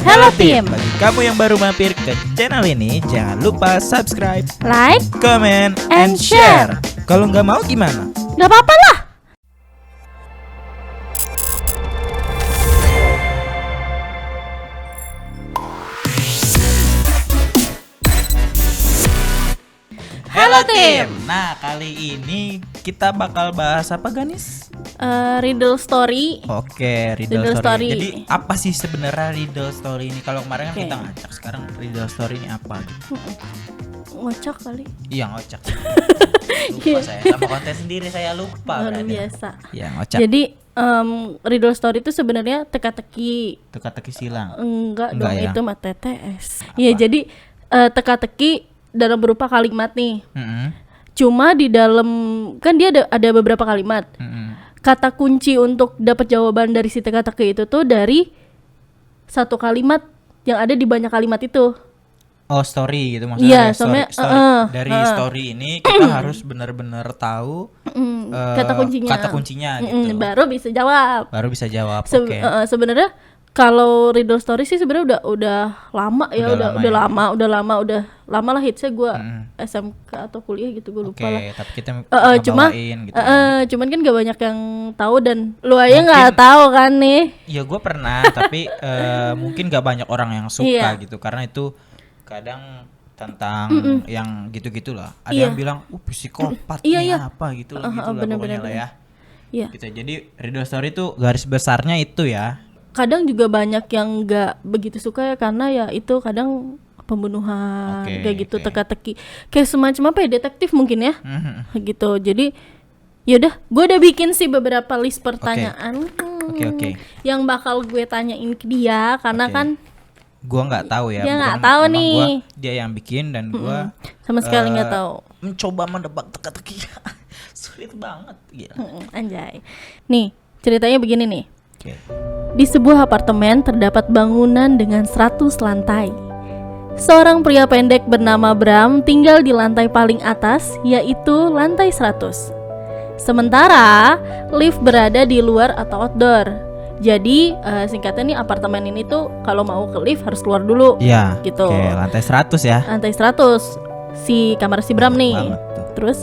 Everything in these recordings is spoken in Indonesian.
Hello Team. Bagi kamu yang baru mampir ke channel ini, jangan lupa subscribe, Like, comment, and share. Kalau nggak mau gimana? gak apa-apa lah. Hello Team. Nah, kali ini kita bakal bahas apa, Ganis? Riddle story. Oke, riddle Riddle story. story. Jadi apa sih sebenarnya riddle story ini? Kalau kemarin kan Oke. kita ngacak, sekarang riddle story ini apa? Ngocok kali. Iya, ngocak. Lupa saya sama konten sendiri, saya lupa. Luar berarti. biasa. Iya, ngocak. Jadi riddle story itu sebenarnya teka-teki. Teka-teki silang. Enggak Enggak dong, ya? itu mah TTS. Iya, jadi teka-teki dalam berupa kalimat nih. Mm-mm. Cuma di dalam kan dia ada beberapa kalimat. Mm-mm. Kata kunci untuk dapat jawaban dari si teka-teki itu tuh dari satu kalimat yang ada di banyak kalimat itu. Oh, story gitu Iya, maksudnya. Story, soalnya, dari story ini kita harus benar-benar tahu kata kuncinya gitu. Baru bisa jawab. Baru bisa jawab. Oke. Sebenarnya kalau riddle story sih sebenarnya udah lama ya, Udah udah lama lah hitsnya gue SMK atau kuliah gitu, gue Oke, lupa lah. tapi kita Cuma ngebawain gitu. cuman kan gak banyak yang tahu dan lu aja nggak tahu kan nih. Ya gue pernah, tapi mungkin gak banyak orang yang suka Iya. gitu, karena itu kadang tentang yang gitu-gitulah. Ada Iya. yang bilang, psikopat Iya, nih iya. apa gitu lah, gitu lah bener-bener. pokoknya lah ya. Iya. Gitu. Jadi riddle story itu garis besarnya itu ya. Kadang juga banyak yang nggak begitu suka ya, karena ya itu kadang pembunuhan Oke, kayak gitu, oke. teka-teki kayak semacam apa ya, detektif mungkin ya. Mhm. Gitu. Jadi yaudah, gue udah bikin sih beberapa list pertanyaan Oke. yang bakal gue tanyain ke dia, karena Oke. kan Gua nggak tahu ya. Dia bukan nggak tahu memang nih. dia yang bikin dan gua sama sekali nggak tahu. mencoba menebak teka-teki. Sulit banget gila. Anjay. Nih ceritanya begini nih. Oke. Di sebuah apartemen terdapat bangunan dengan 100 lantai. Seorang pria pendek bernama Bram tinggal di lantai paling atas, yaitu lantai 100. Sementara lift berada di luar atau outdoor. Jadi singkatnya nih, apartemen ini tuh kalau mau ke lift harus keluar dulu. Iya. Gitu. Oke, lantai 100 ya. Lantai 100 si kamar si Bram nih. Banget tuh. Terus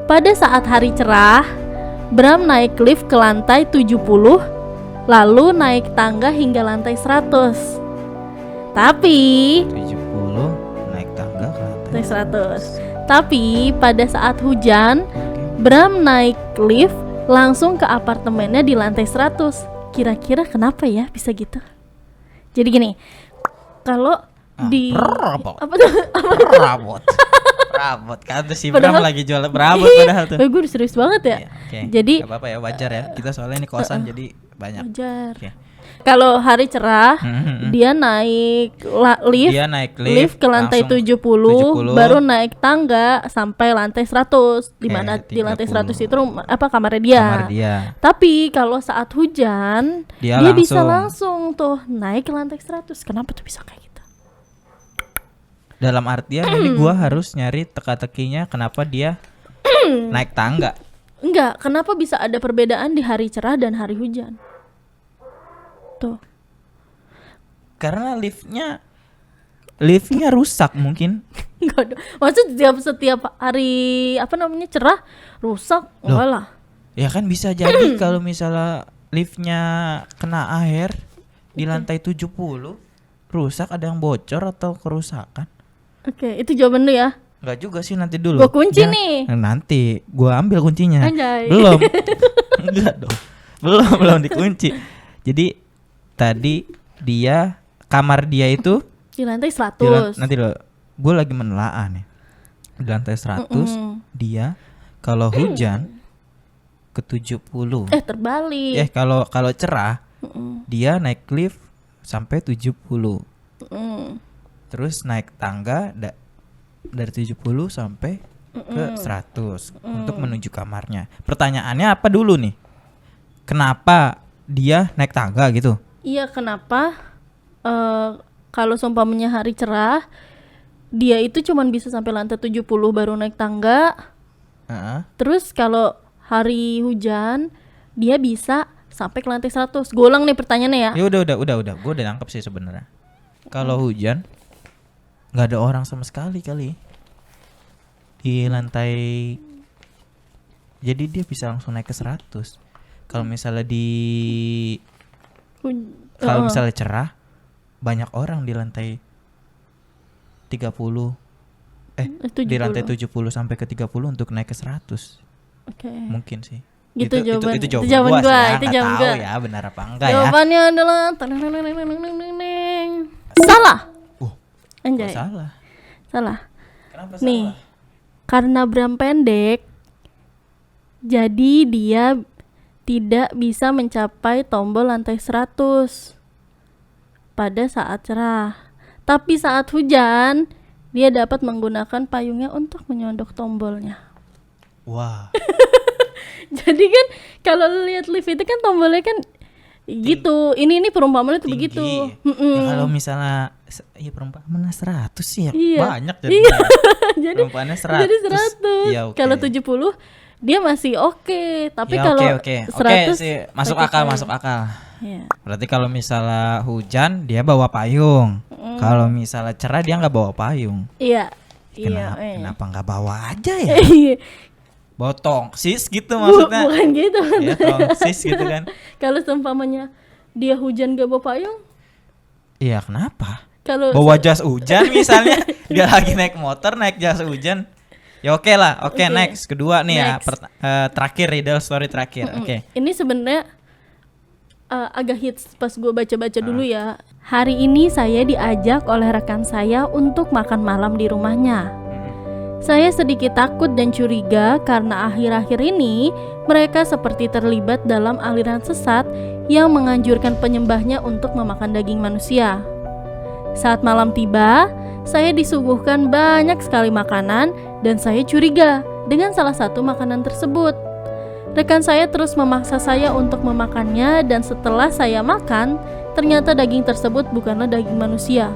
pada saat hari cerah, Bram naik lift ke lantai 70, lalu naik tangga hingga lantai 100. Tapi 70 naik tangga ke lantai 100. Tapi pada saat hujan, Bram naik lift langsung ke apartemennya di lantai 100. Kira-kira kenapa ya bisa gitu? Jadi gini, kalau di Perabot. apa tuh? Perabot kan tuh si Padahal- Bram lagi jual perabot padahal tuh. Gue udah serius banget ya. Iya, oke. Jadi Gak apa-apa ya, wajar ya. Kita soalnya ini kosan jadi banyak. wajar. Oke. Kalau hari cerah, Mhm. dia naik lift, Dia naik lift ke lantai langsung 70, baru naik tangga sampai lantai 100. Di mana di lantai 30. 100 itu kamarnya dia. kamar dia. Tapi kalau saat hujan, Dia dia bisa langsung. langsung tuh naik ke lantai 100. Kenapa tuh bisa kayak gitu? Dalam artian ini gua harus nyari teka-tekinya kenapa dia naik tangga. Enggak, kenapa bisa ada perbedaan di hari cerah dan hari hujan? Tuh. Karena liftnya rusak mungkin. Enggak dong. Maksud setiap hari apa namanya cerah rusak? Enggak lah. Ya kan bisa jadi kalau misalnya liftnya kena air di lantai 70 rusak, ada yang bocor atau kerusakan. Oke, itu jawaban lu ya. Enggak juga sih, nanti dulu. Gua kunci nih. Nanti gua ambil kuncinya. Anjay. Belum. Enggak dong. Belum dikunci. Jadi tadi kamar dia itu Di lantai 100. nanti dulu. Gue lagi menelaah nih. Di lantai 100 dia kalau hujan ke 70. Terbalik. Kalau cerah dia naik lift sampai 70. Terus naik tangga dari 70 sampai ke 100 untuk menuju kamarnya. Pertanyaannya apa dulu nih? Kenapa dia naik tangga gitu? Iya, kenapa kalau seumpamanya hari cerah dia itu cuman bisa sampai lantai 70 baru naik tangga. Terus kalau hari hujan dia bisa sampai ke lantai 100. Gue ulang nih pertanyaannya ya. Ya udah. Gue udah nangkep sih sebenarnya. Kalau hujan nggak ada orang sama sekali kali di lantai, jadi dia bisa langsung naik ke 100. Kalau misalnya kalau misalnya cerah, banyak orang di lantai 30 di lantai 70 sampai ke 30 untuk naik ke 100. Mungkin sih. Gitu itu jawaban gua sih, itu jawaban gua. Ya benar apa enggak ya? Jawabannya adalah salah. Anjay. Salah. Kenapa Nih, salah? karena Bram pendek, jadi dia tidak bisa mencapai tombol lantai 100 pada saat cerah. Tapi saat hujan, dia dapat menggunakan payungnya untuk menyondok tombolnya. Wah. Jadi kan kalau lihat lift itu kan tombolnya kan gitu. Ini perumpamaan itu begitu. Ya, kalau misalnya perumpamaan 100 sih ya. Iya. Banyak jadinya. Jadi perumpamannya 100. Jadi 100. Ya, Kalau 70 dia masih oke. Tapi ya, kalau oke 100 sih, masuk akal. Iya. Berarti kalau misalnya hujan dia bawa payung. Kalau misalnya cerah dia nggak bawa payung. Iya. Kenapa nggak bawa aja ya? Iya. Bawa tongsis gitu maksudnya. Bukan gitu. Ya, tongsis gitu kan. Kalau seumpamanya dia hujan gak bawa payung? Iya, kenapa? Kalau bawa jas hujan misalnya, dia lagi naik motor naik jas hujan. Ya oke lah. Oke, next. Kedua nih Next. ya, terakhir riddle story terakhir. Oke. Ini sebenarnya agak hits pas gue baca-baca dulu ya. Hari ini saya diajak oleh rekan saya untuk makan malam di rumahnya. Saya sedikit takut dan curiga karena akhir-akhir ini mereka seperti terlibat dalam aliran sesat yang menganjurkan penyembahnya untuk memakan daging manusia. Saat malam tiba, saya disuguhkan banyak sekali makanan dan saya curiga dengan salah satu makanan tersebut. Rekan saya terus memaksa saya untuk memakannya dan setelah saya makan, ternyata daging tersebut bukanlah daging manusia.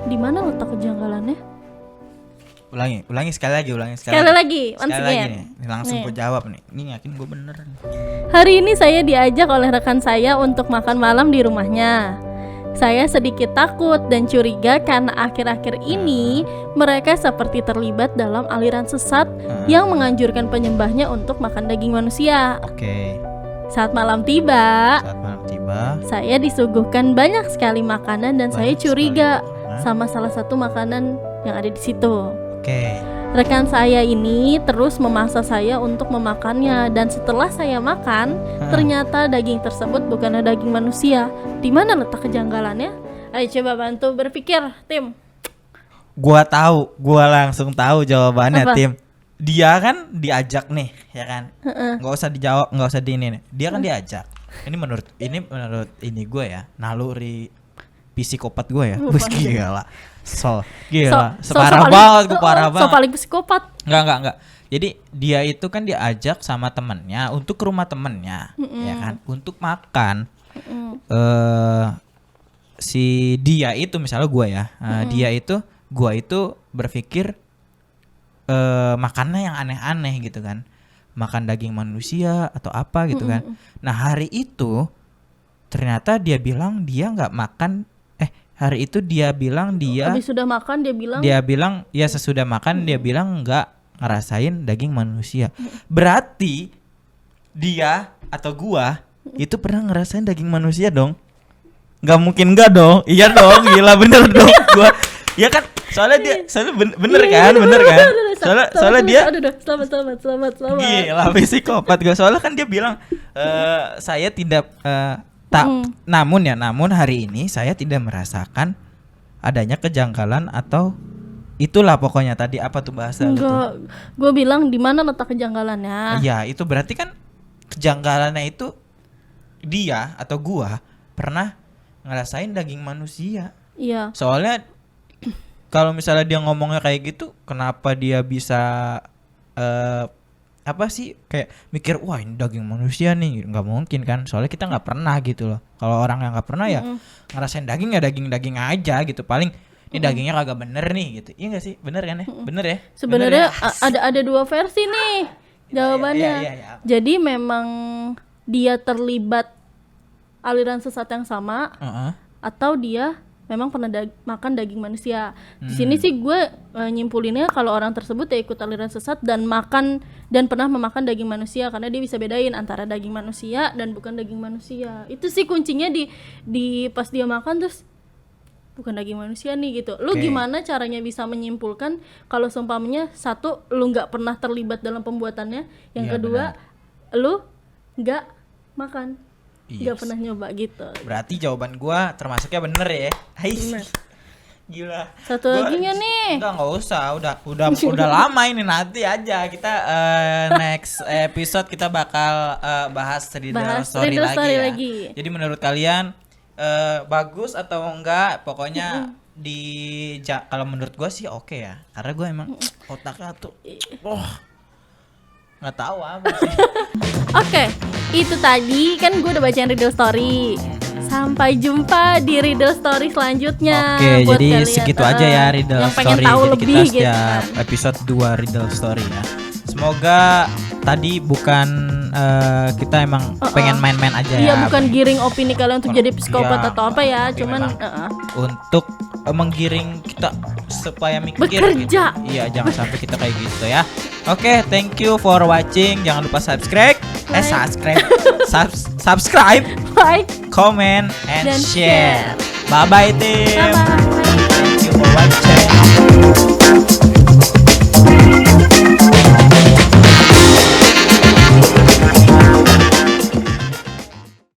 Di mana letak kejanggalannya? Ulangi sekali lagi. Sekali lagi, once Sekali again. lagi nih. Ini langsung gue jawab nih. Ini yakin gue bener nih. Hari ini saya diajak oleh rekan saya untuk makan malam di rumahnya. Saya sedikit takut dan curiga karena akhir-akhir ini mereka seperti terlibat dalam aliran sesat yang menganjurkan penyembahnya untuk makan daging manusia. Oke. Saat malam tiba, saya disuguhkan banyak sekali makanan dan saya curiga sama salah satu makanan yang ada di situ. Oke. Rekan saya ini terus memaksa saya untuk memakannya dan setelah saya makan, ternyata daging tersebut bukanlah daging manusia. Di mana letak kejanggalannya? Ayo coba bantu berpikir, tim. Gua langsung tahu jawabannya. Apa? Tim. Dia kan diajak nih, ya kan? Nggak usah dijawab, nggak usah di ini nih. Dia kan diajak. Ini menurut gue ya, naluri psikopat gue ya. Wih, gila. Gila. Parah banget. So paling psikopat. Enggak. Jadi dia itu kan diajak sama temennya untuk ke rumah temennya, ya kan? Untuk makan. Si dia itu misalnya gue ya, gue itu berpikir makannya yang aneh-aneh gitu kan, makan daging manusia atau apa gitu kan. Nah hari itu ternyata dia bilang dia nggak makan. Hari itu dia bilang habis sudah makan sesudah makan dia bilang nggak ngerasain daging manusia. Berarti dia atau gua itu pernah ngerasain daging manusia dong. Nggak mungkin nggak dong. Iya dong, gila bener dong gua. Ya kan soalnya bener kan. Soalnya dia selamat. Gila psikopat gua. Soalnya kan dia bilang saya tidak namun hari ini saya tidak merasakan adanya kejanggalan atau itulah pokoknya tadi apa tuh bahasa itu. Gue bilang di mana letak kejanggalannya. Ya itu berarti kan kejanggalannya itu dia atau gua pernah ngerasain daging manusia. Iya. Soalnya kalau misalnya dia ngomongnya kayak gitu, kenapa dia bisa apa sih kayak mikir wah ini daging manusia nih, nggak mungkin kan, soalnya kita nggak pernah gitu loh. Kalau orang yang nggak pernah ya ngerasain daging ya daging aja gitu, paling ini dagingnya kagak bener nih gitu. Iya nggak sih, bener kan ya? Bener ya sebenarnya ada dua versi nih jawabannya. Iya. Jadi memang dia terlibat aliran sesat yang sama atau dia memang pernah makan daging manusia. Di sini sih gue nyimpulinnya kalau orang tersebut ya ikut aliran sesat dan pernah memakan daging manusia, karena dia bisa bedain antara daging manusia dan bukan daging manusia. Itu sih kuncinya di pas dia makan terus bukan daging manusia nih gitu. Lu gimana caranya bisa menyimpulkan kalau seumpamanya satu lu nggak pernah terlibat dalam pembuatannya, yang kedua lu nggak makan, nggak pernah nyoba gitu. Berarti jawaban gua termasuknya bener ya. Bener. Gila. Satu lagi nggak nih? Nggak usah. Udah lama ini, nanti aja kita next episode kita bakal bahas riddle story lagi. Jadi menurut kalian bagus atau enggak? Pokoknya kalau menurut gua sih oke ya. Karena gua emang otaknya tuh nggak tahu apa sih. Oke, itu tadi kan gue udah bacain riddle story. Sampai jumpa di riddle story selanjutnya. Oke, buat jadi kalian, segitu aja ya riddle yang story. pengen tahu Jadi lebih kita gitu setiap kan. episode 2 riddle story ya. Semoga tadi bukan kita emang pengen main-main aja ya. Iya, bukan giring opini kalian untuk jadi psikopat atau apa ya, tapi cuman untuk menggiring kita supaya mikir bekerja. gitu. Iya, jangan sampai kita kayak gitu ya. Oke, thank you for watching. Jangan lupa subscribe, Like, comment and dan share. share. Bye bye team. Bye bye.